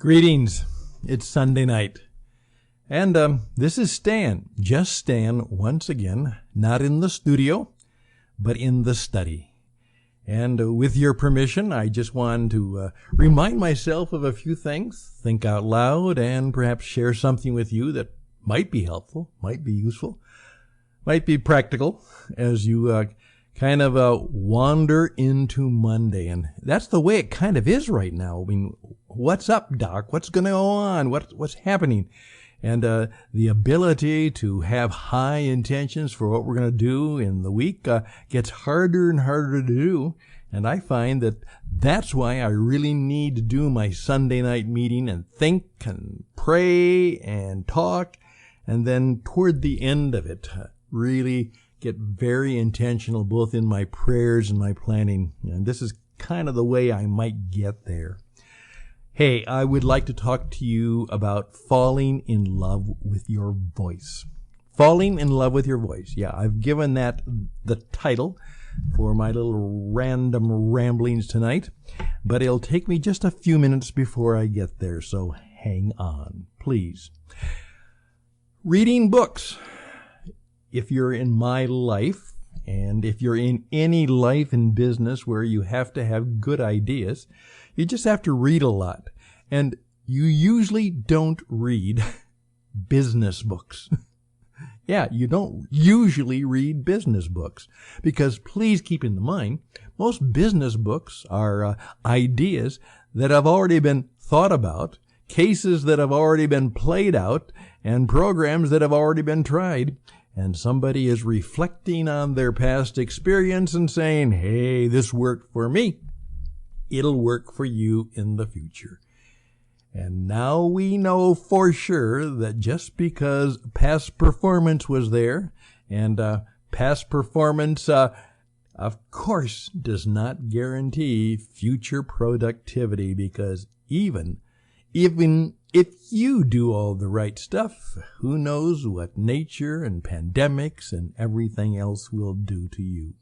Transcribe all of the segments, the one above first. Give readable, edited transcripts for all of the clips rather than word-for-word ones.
Greetings. It's Sunday night. And this is Stan. Just Stan once again, not in the studio, but in the study. And with your permission, I just wanted to remind myself of a few things, think out loud, and perhaps share something with you that might be helpful, might be useful, might be practical as you kind of wander into Monday. And that's the way it kind of is right now. I mean, what's up, Doc? What's going to go on? What's happening? And the ability to have high intentions for what we're going to do in the week gets harder and harder to do. And I find that that's why I really need to do my Sunday night meeting and think and pray and talk. And then toward the end of it, really get very intentional both in my prayers and my planning. And this is kind of the way I might get there. Hey, I would like to talk to you about falling in love with your voice. Falling in love with your voice. Yeah, I've given that the title for my little random ramblings tonight, but it'll take me just a few minutes before I get there, so hang on, please. Reading books. If you're in my life, and if you're in any life and business where you have to have good ideas, you just have to read a lot. And you usually don't read business books. Yeah, you don't usually read business books. Because please keep in mind, most business books are ideas that have already been thought about, cases that have already been played out, and programs that have already been tried. And somebody is reflecting on their past experience and saying, hey, this worked for me. It'll work for you in the future. And now we know for sure that just because past performance was there, and past performance, of course, does not guarantee future productivity, because even if you do all the right stuff, who knows what nature and pandemics and everything else will do to you.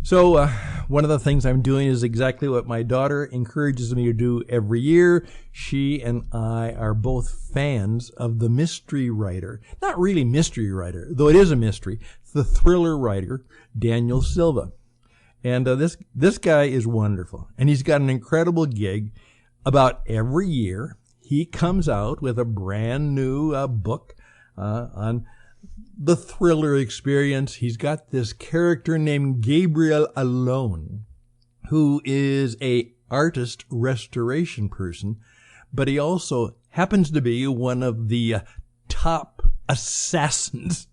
So one of the things I'm doing is exactly what my daughter encourages me to do every year. She and I are both fans of the mystery writer. Not really mystery writer, though it is a mystery. The thriller writer, Daniel Silva. And this guy is wonderful. And he's got an incredible gig. About every year, he comes out with a brand new book on the thriller experience. He's got this character named Gabriel Alone, who is a artist restoration person, but he also happens to be one of the top assassins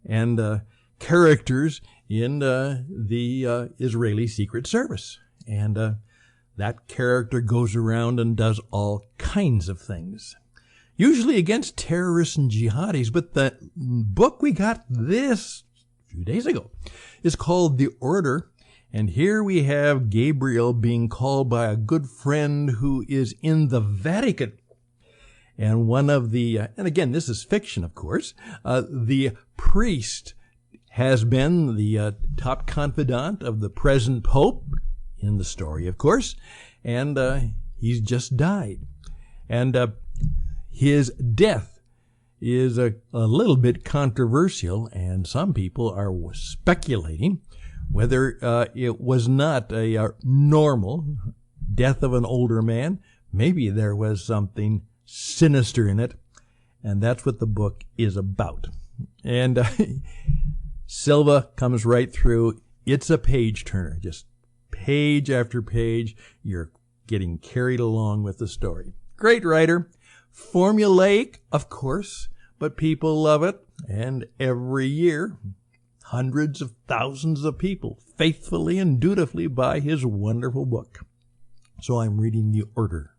and characters in the Israeli Secret Service. And that character goes around and does all kinds of things, usually against terrorists and jihadis. But the book we got this a few days ago is called The Order. And here we have Gabriel being called by a good friend who is in the Vatican. And one of the, and again, this is fiction, of course, the priest has been the top confidant of the present Pope in the story, of course, and he's just died. And his death is a little bit controversial, and some people are speculating whether it was not a normal death of an older man. Maybe there was something sinister in it, and that's what the book is about. And Silva comes right through. It's a page-turner, just page after page. You're getting carried along with the story. Great writer. Formulaic, of course, but people love it. And every year, hundreds of thousands of people faithfully and dutifully buy his wonderful book. So I'm reading The Order.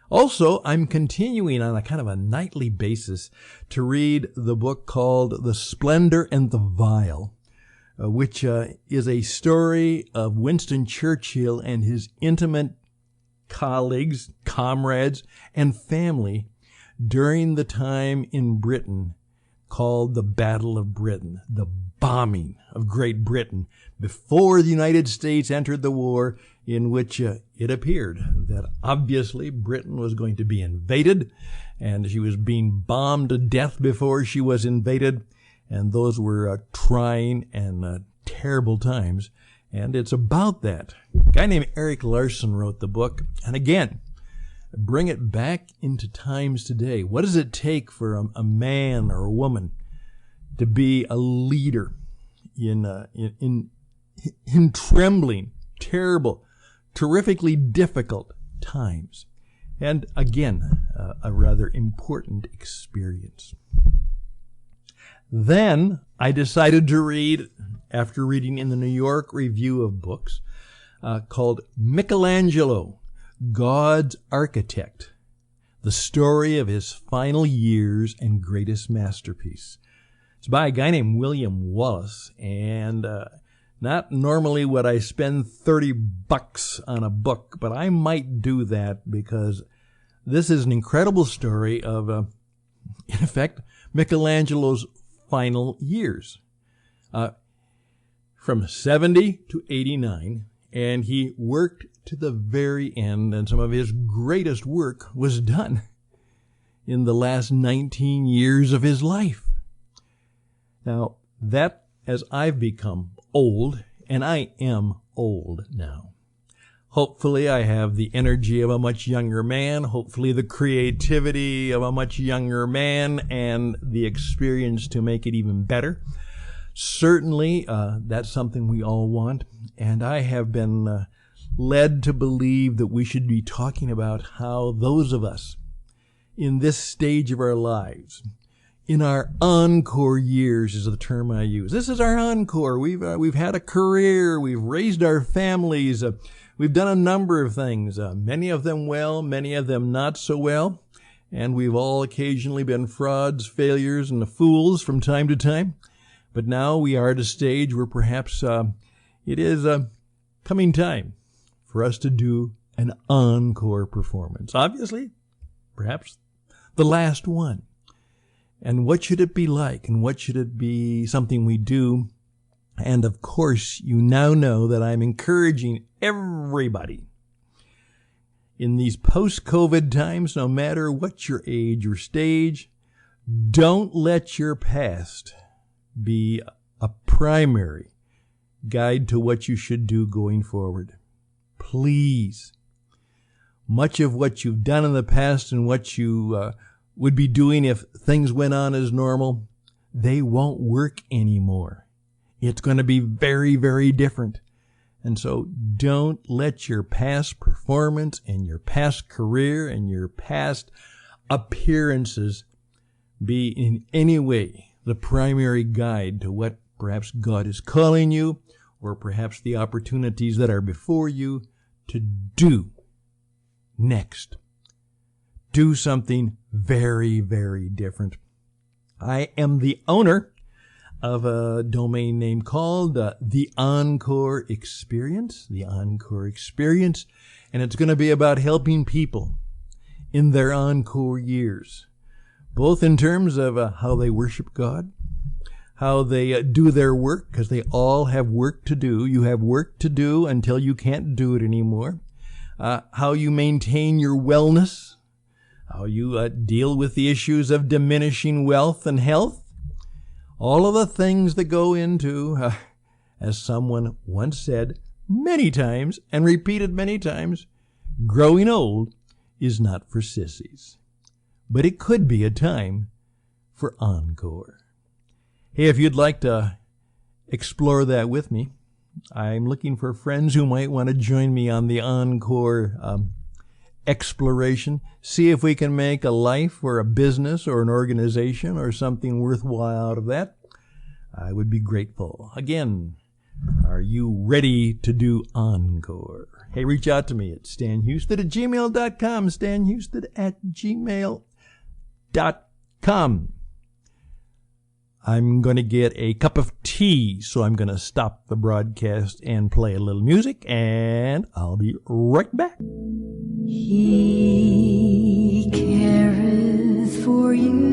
Also, I'm continuing on a kind of a nightly basis to read the book called The Splendor and the Vile, which is a story of Winston Churchill and his intimate colleagues, comrades, and family during the time in Britain called the Battle of Britain, the bombing of Great Britain before the United States entered the war, in which it appeared that obviously Britain was going to be invaded, and she was being bombed to death before she was invaded, and those were trying and terrible times. And it's about that. A guy named Eric Larson wrote the book, and again, bring it back into times today. What does it take for a man or a woman to be a leader in trembling, terrible, terrifically difficult times? And again, a rather important experience. Then I decided to read, after reading in the New York Review of Books, called Michelangelo, God's Architect, the story of his final years and greatest masterpiece. It's by a guy named William Wallace, and not normally would I spend $30 on a book, but I might do that because this is an incredible story of, in effect, Michelangelo's final years. From 70 to 89, and he worked to the very end, and some of his greatest work was done in the last 19 years of his life. Now, that, as I've become old, and I am old now, hopefully I have the energy of a much younger man, hopefully the creativity of a much younger man, and the experience to make it even better. Certainly, that's something we all want, and I have been led to believe that we should be talking about how those of us in this stage of our lives, in our encore years is the term I use. This is our encore. We've had a career. We've raised our families. We've done a number of things, many of them well, many of them not so well, and we've all occasionally been frauds, failures, and fools from time to time. But now we are at a stage where perhaps it is coming time for us to do an encore performance. Obviously, perhaps the last one. And what should it be like? And what should it be something we do? And of course, you now know that I'm encouraging everybody in these post-COVID times, no matter what your age or stage, don't let your past be a primary guide to what you should do going forward. Please. Much of what you've done in the past and what you would be doing if things went on as normal, they won't work anymore. It's going to be very, very different. And so don't let your past performance and your past career and your past appearances be in any way the primary guide to what perhaps God is calling you, or perhaps the opportunities that are before you to do next. Do something very, very different. I am the owner of a domain name called The ENCORE Experience, The ENCORE Experience, and it's going to be about helping people in their encore years, both in terms of how they worship God, how they do their work, because they all have work to do. You have work to do until you can't do it anymore. How you maintain your wellness, how you deal with the issues of diminishing wealth and health, all of the things that go into, as someone once said many times and repeated many times, growing old is not for sissies. But it could be a time for encore. Hey, if you'd like to explore that with me, I'm looking for friends who might want to join me on the encore exploration. See if we can make a life or a business or an organization or something worthwhile out of that. I would be grateful. Again, are you ready to do encore? Hey, reach out to me at stanhouston@gmail.com, stanhouston@gmail.com. I'm going to get a cup of tea, so I'm going to stop the broadcast and play a little music, and I'll be right back. He careth for you.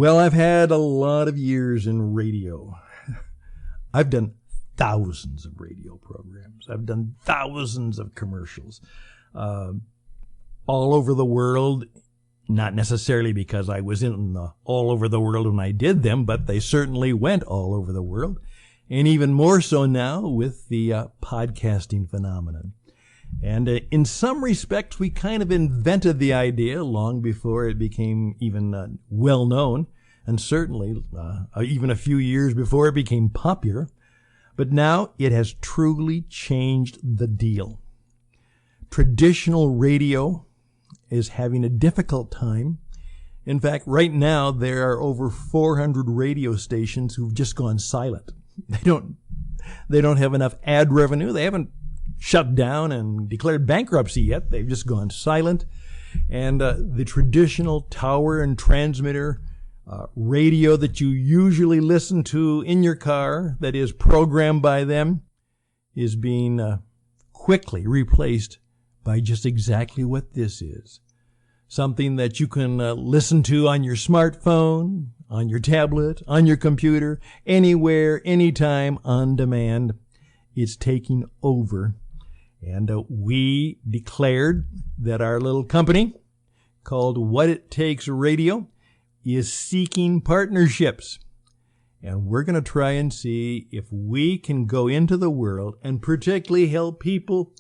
Well, I've had a lot of years in radio. I've done thousands of radio programs. I've done thousands of commercials all over the world, not necessarily because I was in all over the world when I did them, but they certainly went all over the world, and even more so now with the podcasting phenomenon. And in some respects, we kind of invented the idea long before it became even well known, and certainly even a few years before it became popular. But now it has truly changed the deal. Traditional radio is having a difficult time. In fact, right now there are over 400 radio stations who've just gone silent. They don't have enough ad revenue. They haven't shut down and declared bankruptcy yet. They've just gone silent. And the traditional tower and transmitter radio that you usually listen to in your car, that is programmed by them, is being quickly replaced by just exactly what this is. Something that you can listen to on your smartphone, on your tablet, on your computer, anywhere, anytime, on demand. It's taking over. And we declared that our little company called What It Takes Radio is seeking partnerships. And we're going to try and see if we can go into the world and particularly help people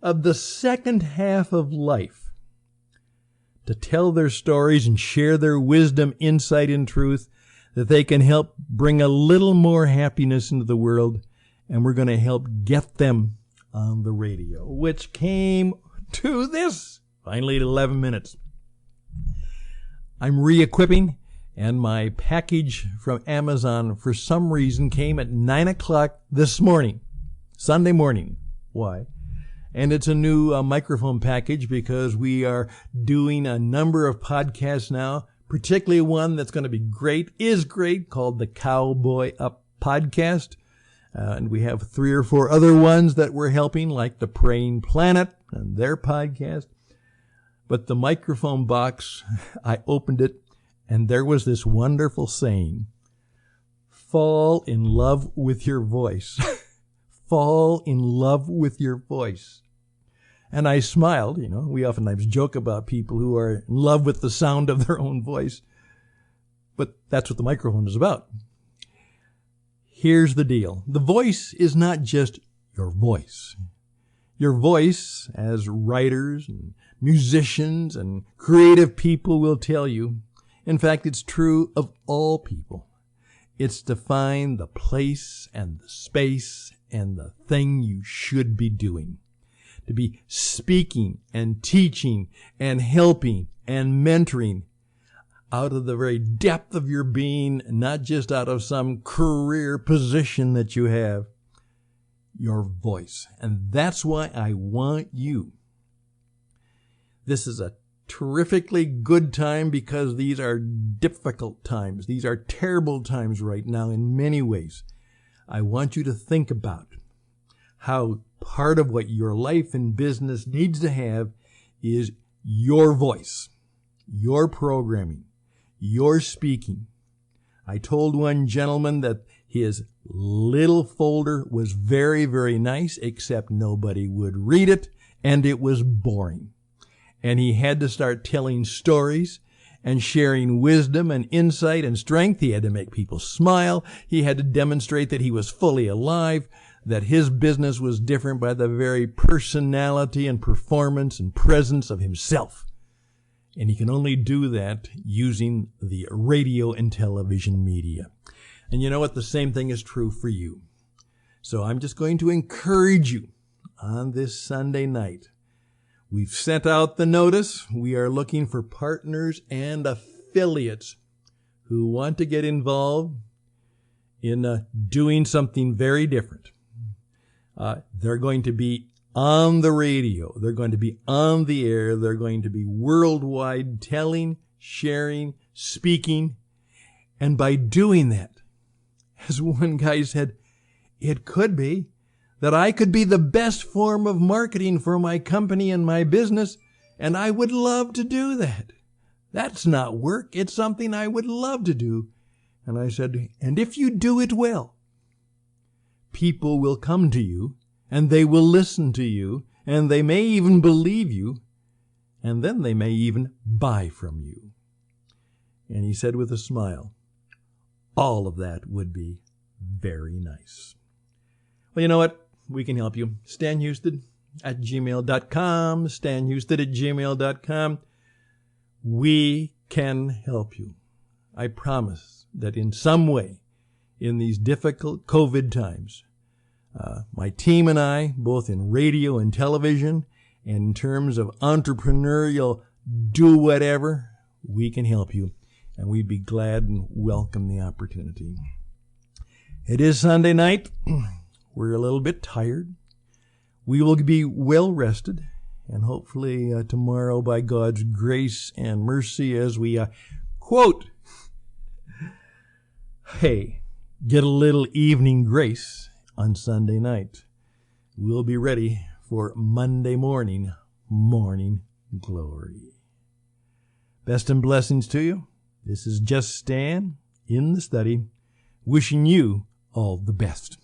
of the second half of life to tell their stories and share their wisdom, insight, and truth, that they can help bring a little more happiness into the world. And we're going to help get them on the radio, which came to this, finally at 11 minutes. I'm re-equipping, and my package from Amazon for some reason came at 9 o'clock this morning, Sunday morning. Why? And it's a new microphone package because we are doing a number of podcasts now, particularly one that's going to be great, called the Cowboy Up Podcast. And we have 3 or 4 other ones that we're helping, like the Praying Planet and their podcast. But the microphone box, I opened it, and there was this wonderful saying, fall in love with your voice. Fall in love with your voice. And I smiled. You know, we oftentimes joke about people who are in love with the sound of their own voice. But that's what the microphone is about. Here's the deal. The voice is not just your voice. Your voice, as writers and musicians and creative people will tell you, in fact, it's true of all people. It's to find the place and the space and the thing you should be doing. To be speaking and teaching and helping and mentoring out of the very depth of your being, not just out of some career position that you have, your voice. And that's why I want you. This is a terrifically good time because these are difficult times. These are terrible times right now in many ways. I want you to think about how part of what your life and business needs to have is your voice, your programming, your speaking. I told one gentleman that his little folder was very, very nice, except nobody would read it, and it was boring. And he had to start telling stories and sharing wisdom and insight and strength. He had to make people smile. He had to demonstrate that he was fully alive, that his business was different by the very personality and performance and presence of himself. And he can only do that using the radio and television media. And you know what? The same thing is true for you. So I'm just going to encourage you on this Sunday night. We've sent out the notice. We are looking for partners and affiliates who want to get involved in doing something very different. They're going to be on the radio. They're going to be on the air. They're going to be worldwide, telling, sharing, speaking. And by doing that, as one guy said, it could be that I could be the best form of marketing for my company and my business, and I would love to do that. That's not work. It's something I would love to do. And I said, and if you do it well, people will come to you, and they will listen to you, and they may even believe you, and then they may even buy from you. And he said with a smile, all of that would be very nice. Well, you know what? We can help you. StanHouston@gmail.com, StanHouston@gmail.com. We can help you. I promise that in some way, in these difficult COVID times, my team and I, both in radio and television, and in terms of entrepreneurial do whatever, we can help you. And we'd be glad and welcome the opportunity. It is Sunday night. We're a little bit tired. We will be well rested. And hopefully tomorrow, by God's grace and mercy, as we quote, hey, get a little evening grace on Sunday night. We'll be ready for Monday morning glory. Best and blessings to you. This is Just Stan in the study, wishing you all the best.